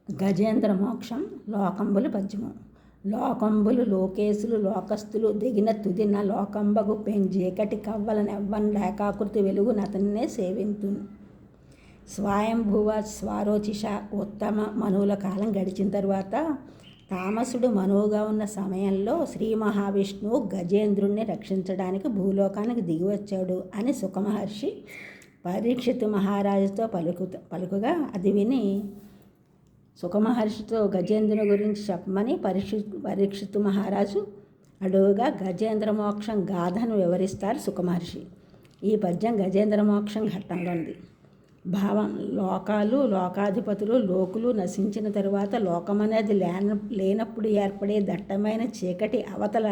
గజేంద్ర మోక్షం లోకంబులు పద్యము. లోకంబులు లోకేశులు లోకస్తులు దిగిన తుదిన లోకంబగు పెంజేకటి కవ్వల నెవ్వన్ లేకాకృతి వెలుగు నతన్నే సేవింతున్. స్వయంభువ స్వారోచిష ఉత్తమ మనువుల కాలం గడిచిన తరువాత తామసుడు మనువుగా ఉన్న సమయంలో శ్రీ మహావిష్ణువు గజేంద్రుణ్ణి రక్షించడానికి భూలోకానికి దిగివచ్చాడు అని సుఖమహర్షి పరీక్షితు మహారాజుతో పలుకుగా అది విని సుఖమహర్షితో గజేంద్రుని గురించి చెప్పమని పరీక్షితు మహారాజు అడుగుగా గజేంద్ర మోక్షం గాథను వివరిస్తారు సుఖమహర్షి. ఈ పద్యం గజేంద్ర మోక్షం ఘట్టంలో ఉంది. భావం: లోకాలు లోకాధిపతులు లోకులు నశించిన తరువాత లోకమనేది లేనప్పుడు ఏర్పడే దట్టమైన చీకటి అవతల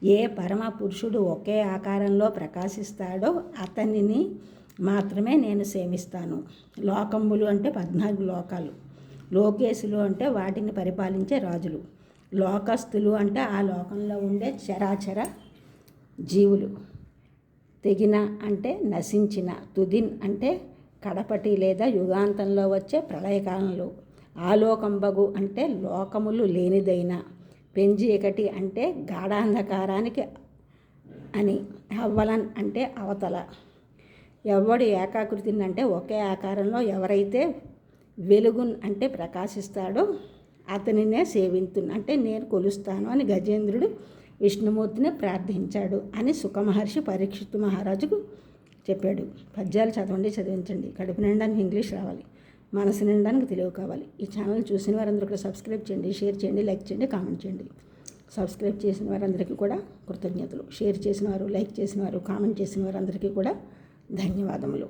ఏ పరమ పురుషుడు ఒకే ఆకారంలో ప్రకాశిస్తాడో అతనిని మాత్రమే నేను సేవిస్తాను. లోకంబులు అంటే 14 లోకాలు, లోకేశులు అంటే వాటిని పరిపాలించే రాజులు, లోకస్తులు అంటే ఆ లోకంలో ఉండే చరాచర జీవులు, తెగిన అంటే నశించిన, తుదిన్ అంటే కడపటి లేదా యుగాంతంలో వచ్చే ప్రళయకాలంలో, ఆలోకంబగు అంటే లోకములు లేనిదైన, పెంజీకటి అంటే గాఢాంధకారానికి అని, అవ్వలన్ అంటే అవతల, ఎవడు ఏకాకృతిని అంటే ఒకే ఆకారంలో ఎవరైతే వెలుగున్ అంటే ప్రకాశిస్తాడో అతనినే సేవింతున్ అంటే నేను కొలుస్తాను అని గజేంద్రుడు విష్ణుమూర్తిని ప్రార్థించాడు అని సుఖమహర్షి పరీక్షితు మహారాజుకు చెప్పాడు. పద్యాలు చదవండి, చదివించండి. కడుపు నిండానికి ఇంగ్లీష్ రావాలి, మనసు నిండానికి తెలుగు కావాలి. ఈ ఛానల్ చూసిన వారందరూ కూడా సబ్స్క్రైబ్ చేయండి, షేర్ చేయండి, లైక్ చేయండి, కామెంట్ చేయండి. సబ్స్క్రైబ్ చేసిన వారందరికీ కూడా కృతజ్ఞతలు. షేర్ చేసిన వారు, లైక్ చేసిన వారు, కామెంట్ చేసిన వారందరికీ కూడా ధన్యవాదములు.